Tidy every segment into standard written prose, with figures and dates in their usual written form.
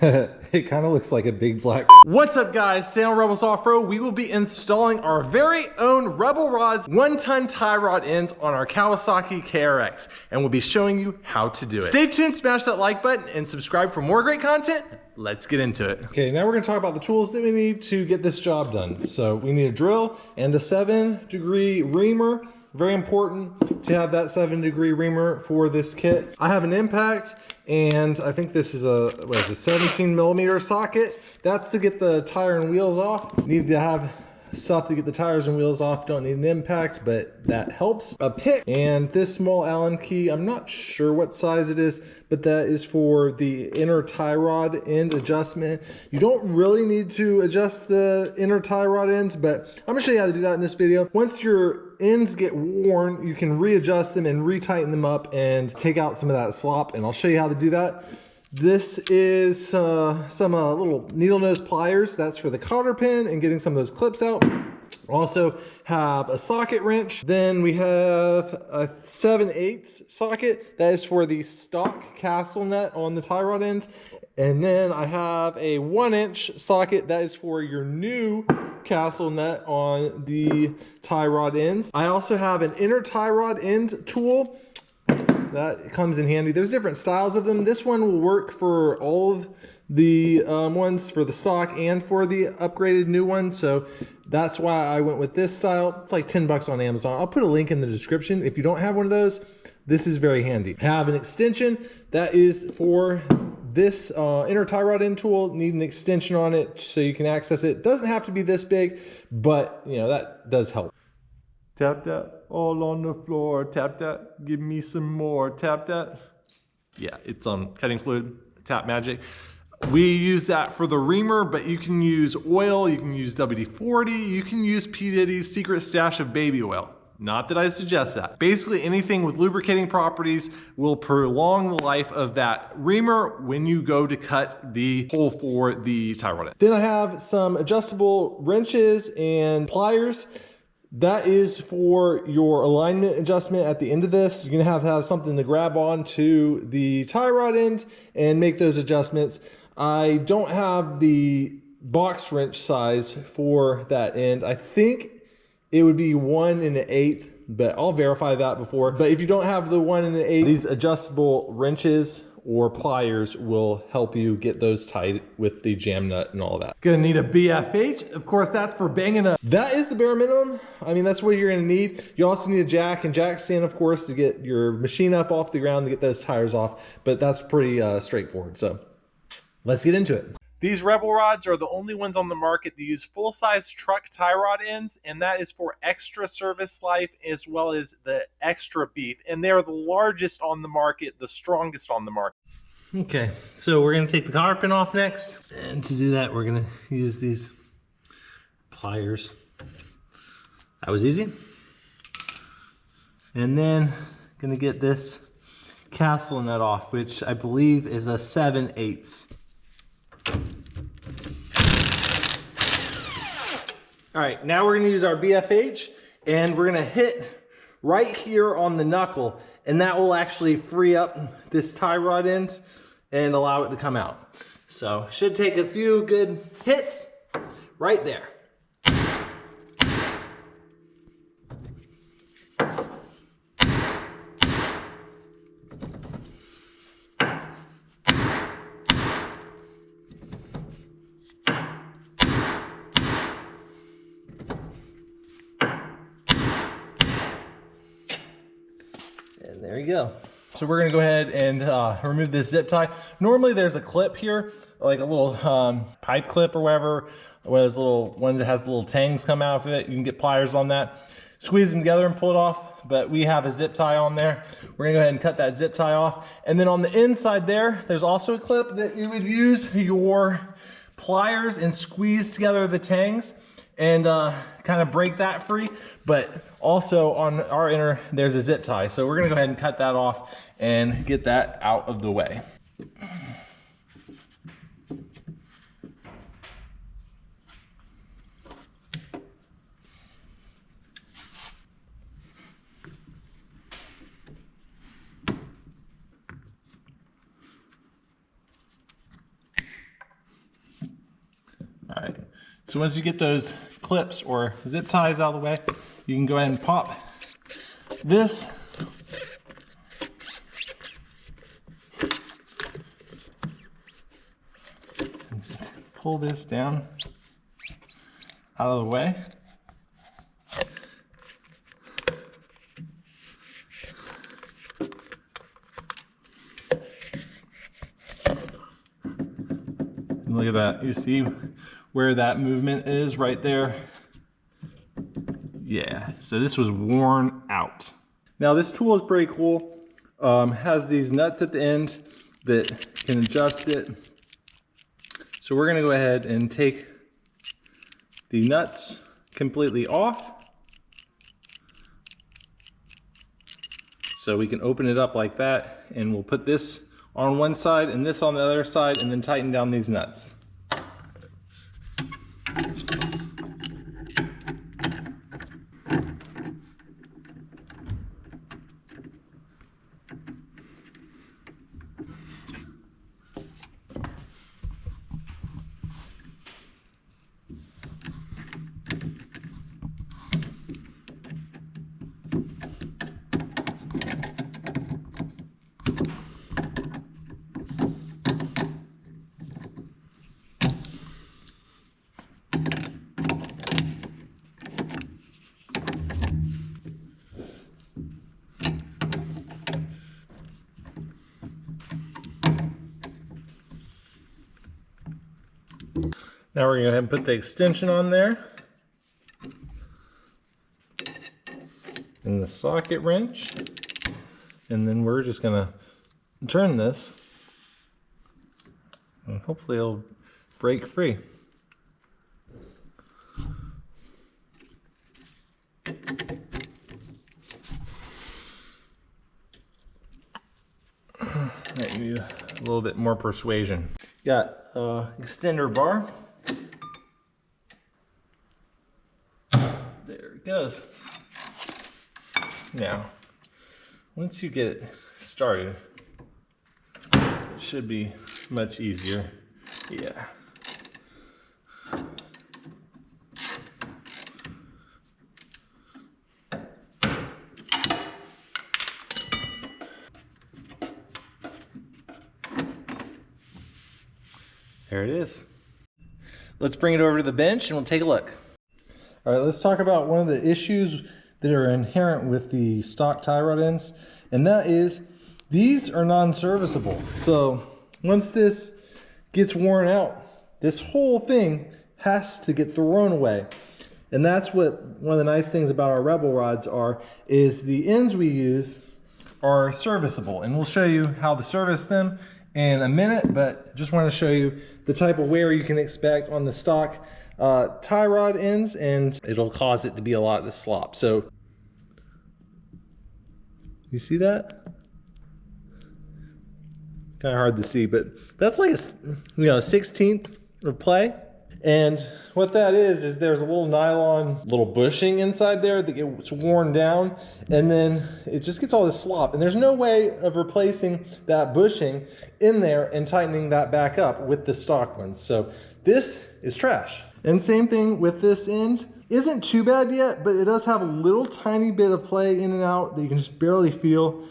It kind of looks like a big black. What's up, guys? Today on Rebels Off-Road, we will be installing our very own RebelRods 1-ton tie rod ends on our Kawasaki KRX, and we'll be showing you how to do it. Stay tuned, smash that like button, and subscribe for more great content. Let's get into it. Okay, now we're gonna talk about the tools that we need to get this job done. So we need a drill and a 7-degree reamer. Very important to have that 7-degree reamer for this kit. I have an impact, and I think this is a 17mm socket. That's to get the tire and wheels off. Need to have stuff to get the tires and wheels off. Don't need an impact, but that helps. A pick and this small Allen key. I'm not sure what size it is, but that is for the inner tie rod end adjustment. You don't really need to adjust the inner tie rod ends, but I'm gonna show you how to do that in this video. Once your ends get worn, you can readjust them and retighten them up and take out some of that slop, and I'll show you how to do that. This is some little needle nose pliers. That's for the cotter pin and getting some of those clips out. Also have a socket wrench. Then we have a 7/8 socket. That is for the stock castle nut on the tie rod ends. And then I have a 1-inch socket. That is for your new castle nut on the tie rod ends. I also have an inner tie rod end tool. That comes in handy. There's different styles of them. This one will work for all of the ones for the stock and for the upgraded new one. So that's why I went with this style. It's like 10 bucks on Amazon. I'll put a link in the description. If you don't have one of those, this is very handy. I have an extension that is for this inner tie rod end tool. Need an extension on it so you can access it. Doesn't have to be this big, but you know, that does help. Tap that all on the floor. Tap that, give me some more. Tap that. Yeah, it's cutting fluid, tap magic. We use that for the reamer, but you can use oil, you can use WD-40, you can use P. Diddy's secret stash of baby oil. Not that I suggest that. Basically anything with lubricating properties will prolong the life of that reamer when you go to cut the hole for the tie rod. Then I have some adjustable wrenches and pliers. That is for your alignment adjustment at the end of this. You're gonna have to have something to grab on to the tie rod end and make those adjustments. I don't have the box wrench size for that end. I think it would be 1 1/8, but I'll verify that before. But if you don't have the 1 1/8, these adjustable wrenches or pliers will help you get those tight with the jam nut and all that. Gonna need a BFH. Of course, that's for banging up. That is the bare minimum. I mean, that's what you're gonna need. You also need a jack and jack stand, of course, to get your machine up off the ground to get those tires off. But that's pretty straightforward. So let's get into it. These RebelRods are the only ones on the market that use full-size truck tie rod ends, and that is for extra service life as well as the extra beef. And they're the largest on the market, the strongest on the market. Okay, so we're gonna take the cotter pin off next. And to do that, we're gonna use these pliers. That was easy. And then gonna get this castle nut off, which I believe is a 7/8. All right, now we're gonna use our BFH and we're gonna hit right here on the knuckle, and that will actually free up this tie rod end and allow it to come out. So should take a few good hits right there. And there you go. So we're gonna go ahead and remove this zip tie. Normally there's a clip here, like a little pipe clip or whatever, one of those little ones that has little tangs come out of it. You can get pliers on that, squeeze them together and pull it off, but we have a zip tie on there. We're gonna go ahead and cut that zip tie off. And then on the inside there, there's also a clip that you would use your pliers and squeeze together the tangs and kind of break that free. But also on our inner, there's a zip tie. So we're gonna go ahead and cut that off and get that out of the way. So once you get those clips or zip ties out of the way, you can go ahead and pop this. And just pull this down out of the way. Look at that. You see where that movement is right there? Yeah, so this was worn out. Now this tool is pretty cool. Has these nuts at the end that can adjust it. So we're gonna go ahead and take the nuts completely off. So we can open it up like that, and we'll put this on one side and this on the other side, and then tighten down these nuts. Now we're going to go ahead and put the extension on there. And the socket wrench. And then we're just going to turn this. And hopefully it'll break free. Maybe a little bit more persuasion. Got extender bar. There it goes. Now, once you get it started, it should be much easier. Yeah. There it is. Let's bring it over to the bench and we'll take a look. All right, let's talk about one of the issues that are inherent with the stock tie rod ends, and that is these are non-serviceable. So once this gets worn out, this whole thing has to get thrown away. And that's what one of the nice things about our Rebel rods is the ends we use are serviceable, and we'll show you how to service them in a minute, but just want to show you the type of wear you can expect on the stock tie rod ends, and it'll cause it to be a lot of slop. So you see that? Kind of hard to see, but that's like a 16th of play. And what that is there's a little nylon little bushing inside there that gets worn down, and then it just gets all this slop, and there's no way of replacing that bushing in there and tightening that back up with the stock ones. So this is trash. And same thing with this end. Isn't too bad yet, but it does have a little tiny bit of play in and out that you can just barely feel.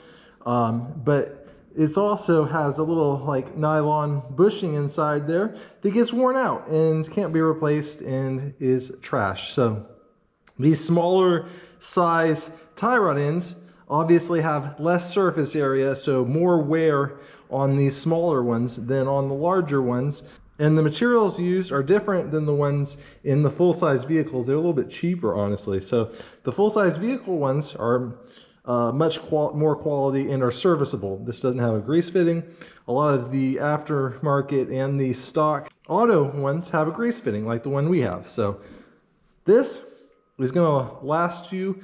But it also has a little like nylon bushing inside there that gets worn out and can't be replaced and is trash. So these smaller size tie rod ends obviously have less surface area, so more wear on these smaller ones than on the larger ones. And the materials used are different than the ones in the full-size vehicles. They're a little bit cheaper, honestly. So the full-size vehicle ones are much more quality and are serviceable. This doesn't have a grease fitting. A lot of the aftermarket and the stock auto ones have a grease fitting like the one we have. So this is going to last you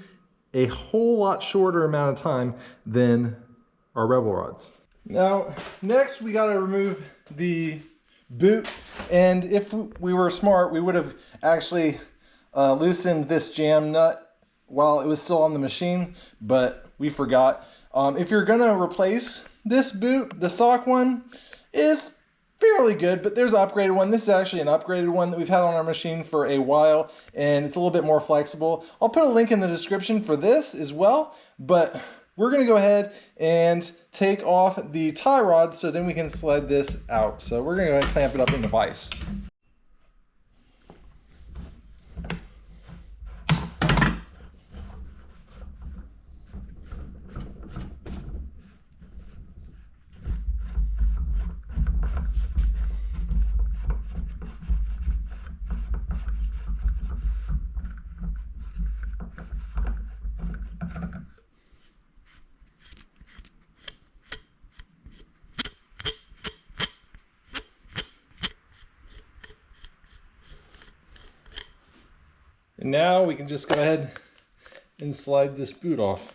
a whole lot shorter amount of time than our Rebel rods. Now, next we got to remove the boot, and if we were smart, we would have actually loosened this jam nut while it was still on the machine, but we forgot. If you're gonna replace this boot, the stock one is fairly good, but there's an upgraded one. This is actually an upgraded one that we've had on our machine for a while, and it's a little bit more flexible. I'll put a link in the description for this as well, but we're gonna go ahead and take off the tie rod so then we can sled this out. So we're gonna go ahead and clamp it up in the vise. And now we can just go ahead and slide this boot off.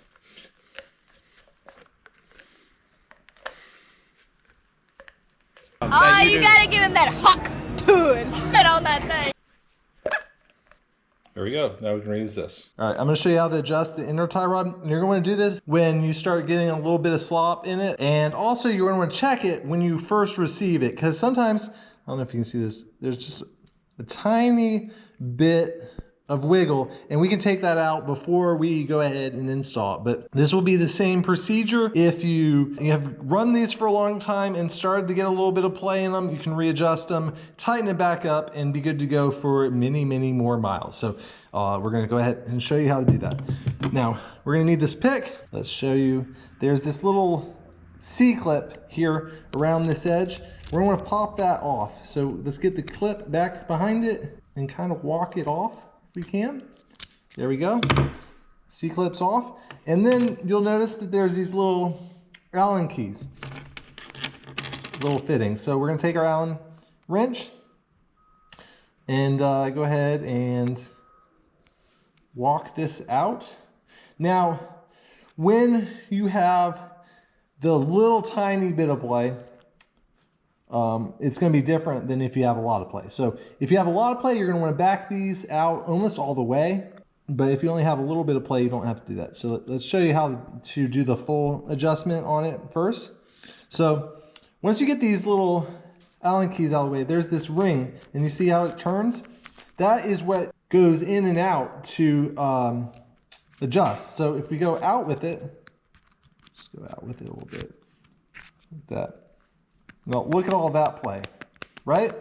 Oh, you gotta give him that huck too and spit on that thing. There we go. Now we can reuse this. All right, I'm gonna show you how to adjust the inner tie rod. And you're going to do this when you start getting a little bit of slop in it. And also you're gonna want to check it when you first receive it. Because sometimes, I don't know if you can see this, there's just a tiny bit of wiggle, and we can take that out before we go ahead and install it. But this will be the same procedure. If you have run these for a long time and started to get a little bit of play in them, you can readjust them, tighten it back up, and be good to go for many, many more miles. So we're gonna go ahead and show you how to do that. Now, we're gonna need this pick. Let's show you. There's this little C-clip here around this edge. We're gonna pop that off. So let's get the clip back behind it and kind of walk it off. We can. There we go. C-clips off. And then you'll notice that there's these little Allen keys, little fittings. So we're going to take our Allen wrench and go ahead and walk this out. Now, when you have the little tiny bit of play, it's going to be different than if you have a lot of play. So if you have a lot of play, you're going to want to back these out almost all the way. But if you only have a little bit of play, you don't have to do that. So let's show you how to do the full adjustment on it first. So once you get these little Allen keys out of the way, there's this ring, and you see how it turns? That is what goes in and out to adjust. So if we go out with it, just go out with it a little bit, like that. Now look at all that play, right?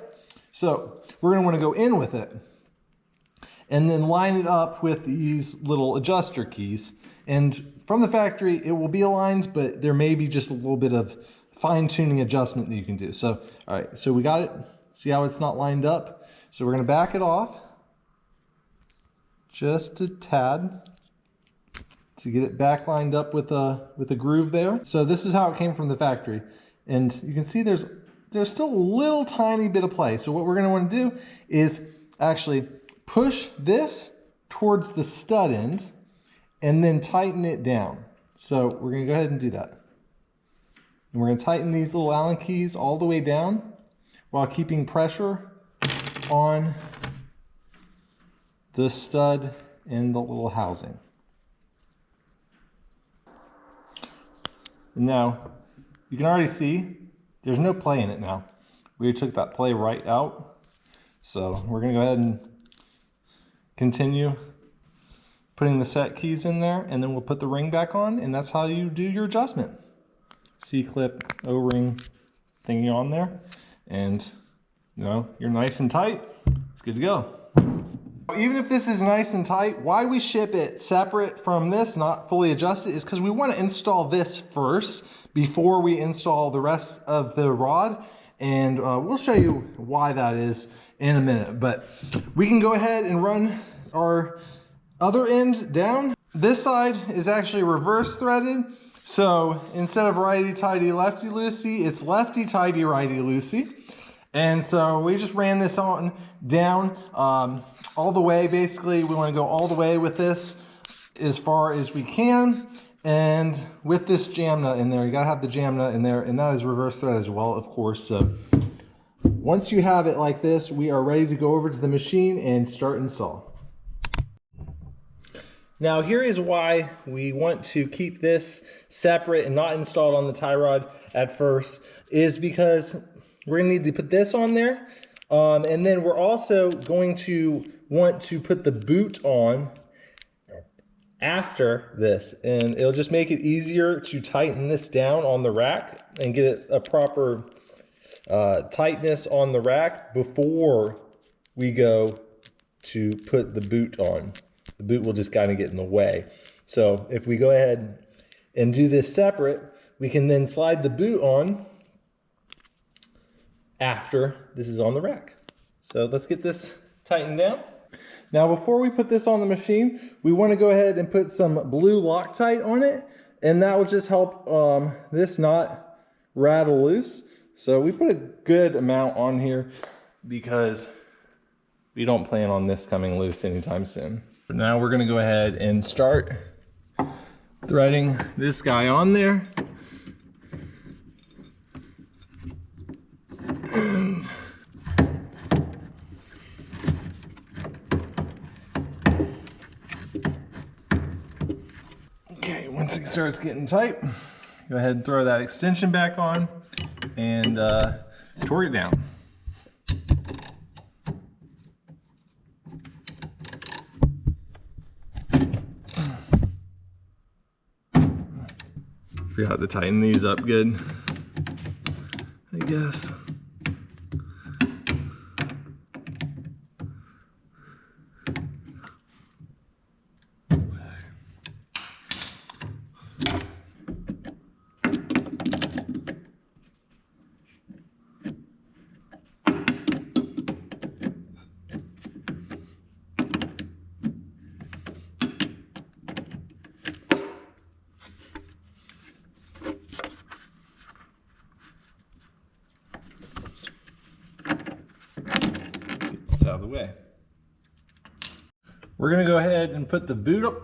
So we're going to want to go in with it and then line it up with these little adjuster keys. And from the factory, it will be aligned, but there may be just a little bit of fine-tuning adjustment that you can do. So, all right, so we got it. See how it's not lined up? So we're going to back it off just a tad to get it back lined up with a groove there. So this is how it came from the factory. And you can see there's still a little tiny bit of play. So what we're going to want to do is actually push this towards the stud end and then tighten it down. So we're going to go ahead and do that. And we're going to tighten these little Allen keys all the way down while keeping pressure on the stud and the little housing. Now, you can already see there's no play in it now. We took that play right out. So we're going to go ahead and continue putting the set keys in there, and then we'll put the ring back on, and that's how you do your adjustment. C-clip, O-ring thingy on there, and you know, you're nice and tight. It's good to go. Even if this is nice and tight, why we ship it separate from this, not fully adjusted, is because we want to install this first before we install the rest of the rod. And we'll show you why that is in a minute. But we can go ahead and run our other end down. This side is actually reverse threaded. So instead of righty-tighty, lefty-loosey, it's lefty-tighty, righty-loosey. And so we just ran this on down all the way. Basically, we want to go all the way with this as far as we can. And with this jam nut in there, you gotta have the jam nut in there, and that is reverse thread as well, of course. So once you have it like this, we are ready to go over to the machine and start install. Now here is why we want to keep this separate and not installed on the tie rod at first, is because we're gonna need to put this on there. And then we're also going to want to put the boot on after this, and it'll just make it easier to tighten this down on the rack and get it a proper tightness on the rack before we go to put the boot on. The boot will just kind of get in the way. So if we go ahead and do this separate, we can then slide the boot on after this is on the rack. So let's get this tightened down. Now before we put this on the machine, we want to go ahead and put some blue Loctite on it, and that will just help this not rattle loose. So we put a good amount on here because we don't plan on this coming loose anytime soon. But now we're going to go ahead and start threading this guy on there. Okay, once it starts getting tight, go ahead and throw that extension back on and torque it down. Forgot to tighten these up good, I guess. Out of the way. We're gonna go ahead and put the boot up.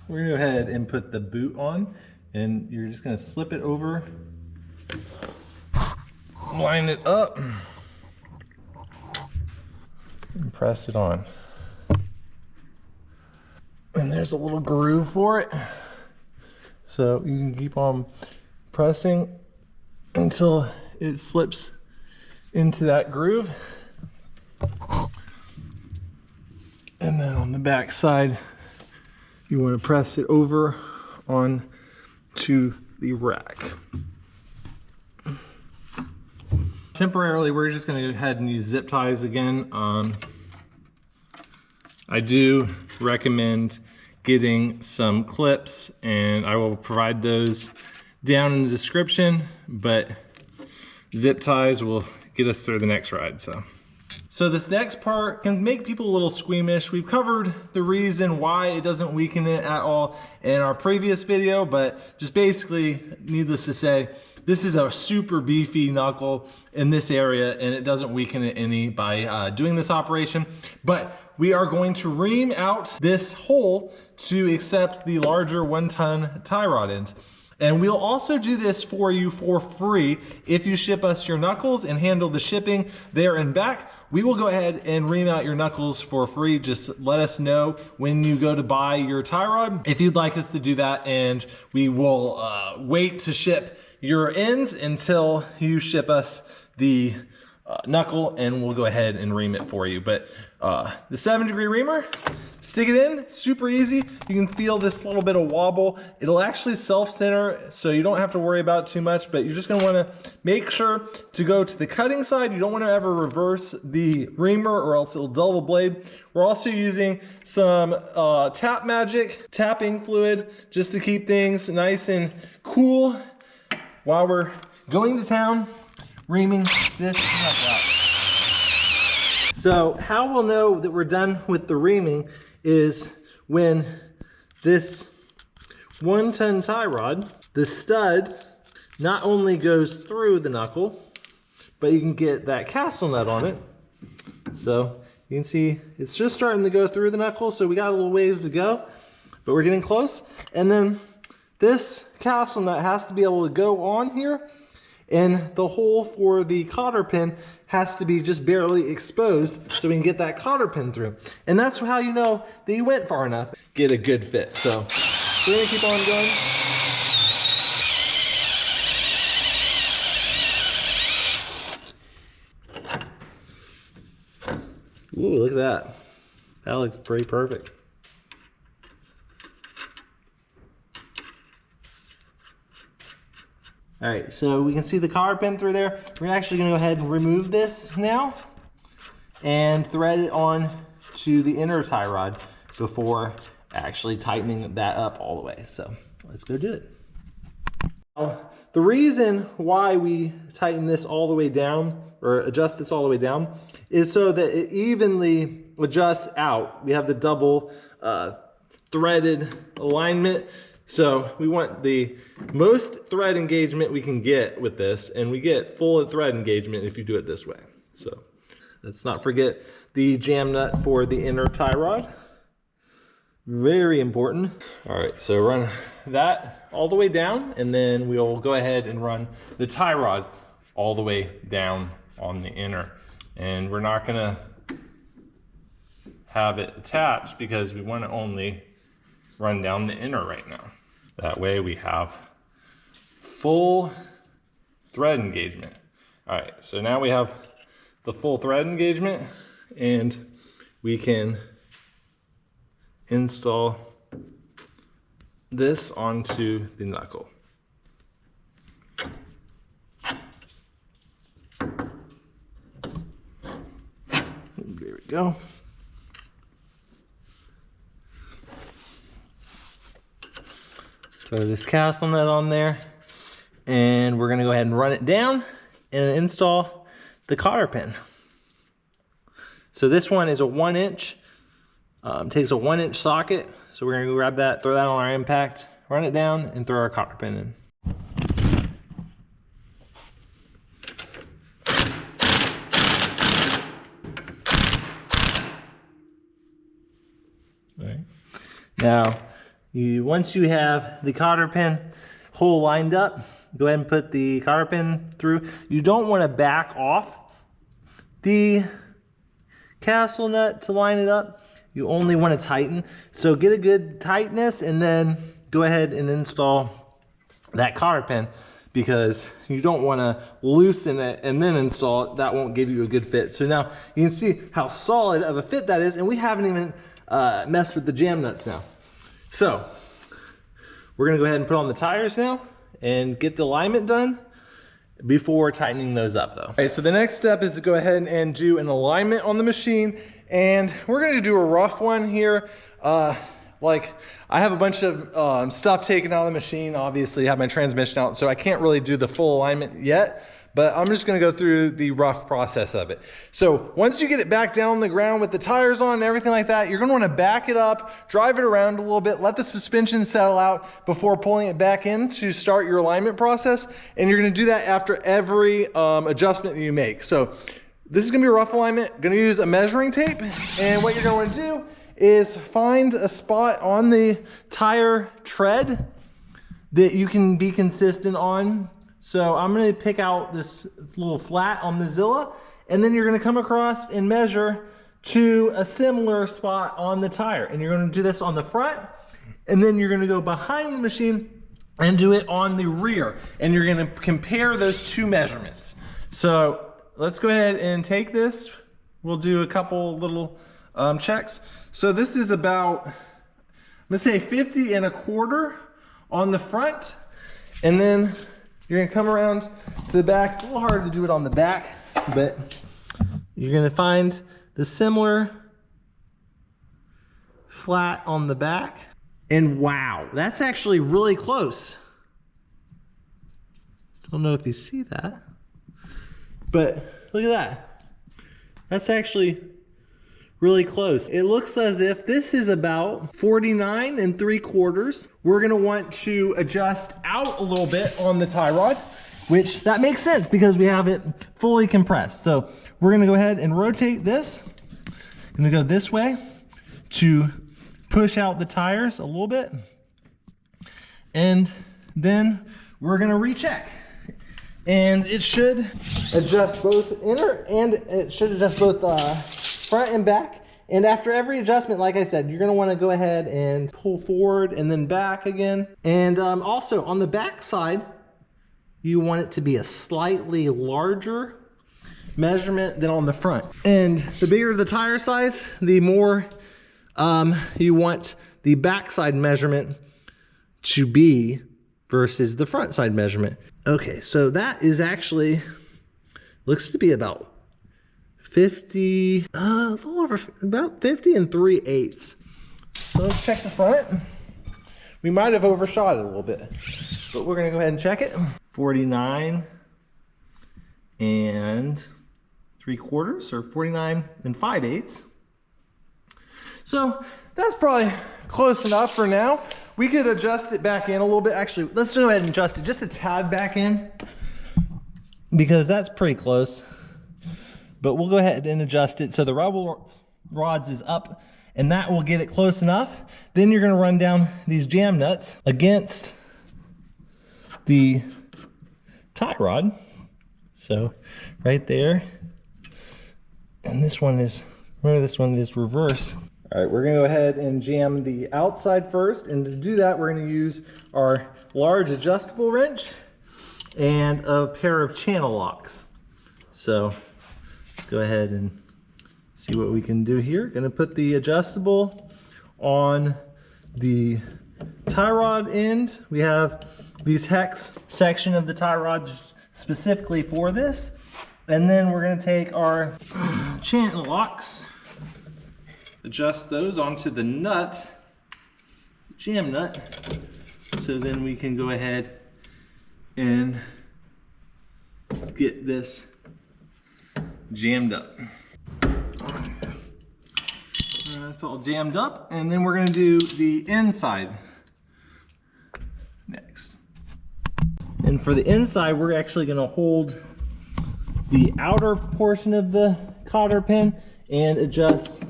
We're gonna go ahead and put the boot on, and you're just gonna slip it over, line it up, and press it on. And there's a little groove for it, so you can keep on pressing until it slips into that groove. And then on the back side, you want to press it over on to the rack. Temporarily, we're just going to go ahead and use zip ties again. I do recommend getting some clips, and I will provide those down in the description, but zip ties will get us through the next ride. So this next part can make people a little squeamish. We've covered the reason why it doesn't weaken it at all in our previous video, but just basically, needless to say, this is a super beefy knuckle in this area, and it doesn't weaken it any by doing this operation. But we are going to ream out this hole to accept the larger 1-ton tie rod ends. And we'll also do this for you for free if you ship us your knuckles and handle the shipping there and back. We will go ahead and ream out your knuckles for free. Just let us know when you go to buy your tie rod if you'd like us to do that, and we will wait to ship your ends until you ship us the knuckle, and we'll go ahead and ream it for you. But the 7-degree reamer, stick it in, super easy. You can feel this little bit of wobble. It'll actually self-center, so you don't have to worry about it too much, but you're just gonna wanna make sure to go to the cutting side. You don't wanna ever reverse the reamer or else it'll dull the blade. We're also using some Tap Magic tapping fluid just to keep things nice and cool while we're going to town reaming this knuckle out. So how we'll know that we're done with the reaming is when this 1-ton tie rod, the stud not only goes through the knuckle, but you can get that castle nut on it. So you can see it's just starting to go through the knuckle, so we got a little ways to go, but we're getting close. And then this castle nut has to be able to go on here, and the hole for the cotter pin has to be just barely exposed so we can get that cotter pin through. And that's how you know that you went far enough. Get a good fit. So we're gonna keep on going. Ooh, look at that. That looks pretty perfect. All right, so we can see the cotter pin through there. We're actually gonna go ahead and remove this now and thread it on to the inner tie rod before actually tightening that up all the way. So let's go do it. Now, the reason why we tighten this all the way down, or adjust this all the way down, is so that it evenly adjusts out. We have the double threaded alignment. So we want the most thread engagement we can get with this, and we get full thread engagement if you do it this way. So let's not forget the jam nut for the inner tie rod. Very important. All right, so run that all the way down, and then we'll go ahead and run the tie rod all the way down on the inner. And we're not gonna have it attached because we want to only run down the inner right now. That way we have full thread engagement. All right, so now we have the full thread engagement, and we can install this onto the knuckle. There we go. Throw this castle nut on there, and we're gonna go ahead and run it down and install the cotter pin. So this one is a 1-inch, takes a 1-inch socket. So we're gonna go grab that, throw that on our impact, run it down, and throw our cotter pin in. All right. Now, once you have the cotter pin hole lined up, go ahead and put the cotter pin through. You don't want to back off the castle nut to line it up. You only want to tighten. So get a good tightness and then go ahead and install that cotter pin, because you don't want to loosen it and then install it. That won't give you a good fit. So now you can see how solid of a fit that is, and we haven't even messed with the jam nuts now. So we're gonna go ahead and put on the tires now and get the alignment done before tightening those up though. Okay, so the next step is to go ahead and do an alignment on the machine, and we're gonna do a rough one here. Like I have a bunch of stuff taken out of the machine, obviously I have my transmission out, so I can't really do the full alignment yet, but I'm just gonna go through the rough process of it. So once you get it back down on the ground with the tires on and everything like that, you're gonna wanna back it up, drive it around a little bit, let the suspension settle out before pulling it back in to start your alignment process. And you're gonna do that after every adjustment that you make. So this is gonna be a rough alignment. Gonna use a measuring tape, and what you're gonna wanna do is find a spot on the tire tread that you can be consistent on. So I'm gonna pick out this little flat on the Zilla, and then you're gonna come across and measure to a similar spot on the tire. And you're gonna do this on the front, and then you're gonna go behind the machine and do it on the rear. And you're gonna compare those two measurements. So let's go ahead and take this. We'll do a couple little checks. So this is about, let's say 50 1/4 on the front, and then you're gonna come around to the back. It's a little harder to do it on the back, but you're gonna find the similar flat on the back. And wow, that's actually really close. Don't know if you see that, but look at that. That's actually really close. It looks as if this is about 49 3/4. We're gonna want to adjust out a little bit on the tie rod, which that makes sense because we have it fully compressed. So we're gonna go ahead and rotate this. I'm gonna go this way to push out the tires a little bit. And then we're gonna recheck. And it should adjust both inner, and it should adjust both front and back. And after every adjustment, like I said, you're gonna wanna go ahead and pull forward and then back again. And also on the back side, you want it to be a slightly larger measurement than on the front. And the bigger the tire size, the more you want the backside measurement to be versus the front side measurement. Okay, so that is actually, looks to be about 50, a little over, about 50 3/8. So let's check the front. We might have overshot it a little bit, but we're gonna go ahead and check it. 49 3/4, or 49 5/8. So that's probably close enough for now. We could adjust it back in a little bit. Actually, let's go ahead and adjust it just a tad back in, because that's pretty close. But we'll go ahead and adjust it so the RebelRods is up, and that will get it close enough. Then you're gonna run down these jam nuts against the tie rod. So right there. And this one is, remember this one is reverse. All right, we're gonna go ahead and jam the outside first. And to do that, we're gonna use our large adjustable wrench and a pair of channel locks. So let's go ahead and see what we can do here. Gonna put the adjustable on the tie rod end. We have these hex section of the tie rods specifically for this. And then we're gonna take our channel locks, adjust those onto the nut, jam nut, so then we can go ahead and get this jammed up. That's all jammed up, and then we're gonna do the inside next. And for the inside, we're actually gonna hold the outer portion of the cotter pin and adjust.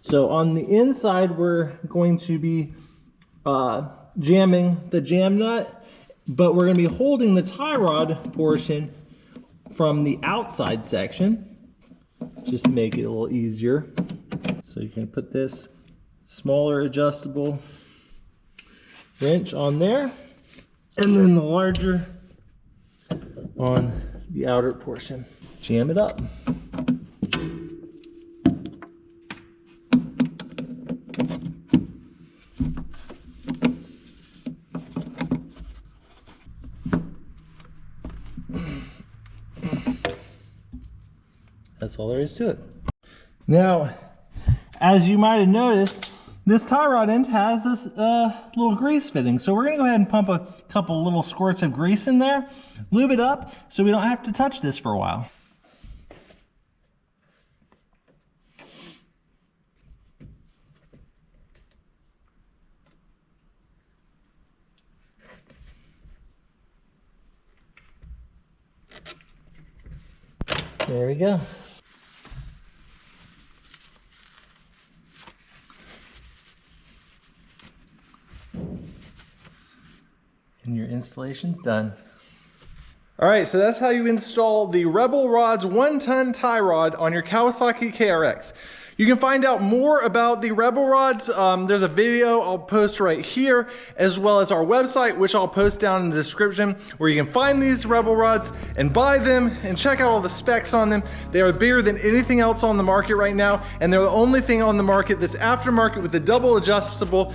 So on the inside, we're going to be jamming the jam nut, but we're gonna be holding the tie rod portion from the outside section, just to make it a little easier. So you can put this smaller adjustable wrench on there, and then the larger on the outer portion. Jam it up. That's all there is to it. Now, as you might have noticed, this tie rod end has this little grease fitting. So we're gonna go ahead and pump a couple little squirts of grease in there, lube it up so we don't have to touch this for a while. There we go. And your installation's done. All right, so that's how you install the RebelRods 1-ton tie rod on your Kawasaki KRX. You can find out more about the RebelRods. There's a video I'll post right here, as well as our website, which I'll post down in the description, where you can find these RebelRods and buy them and check out all the specs on them. They are bigger than anything else on the market right now, and they're the only thing on the market that's aftermarket with the double adjustable,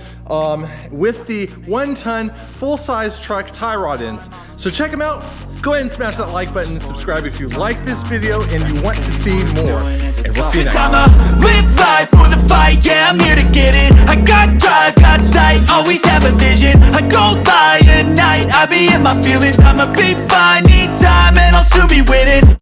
with the 1-ton full-size truck tie rod ends. So check them out. Go ahead and smash that like button and subscribe if you like this video and you want to see more. And we'll see you next time. Live life for the fight, yeah, I'm here to get it. I got drive, got sight, always have a vision. I go by at night, I be in my feelings. I'ma be fine, need time, and I'll soon be winning.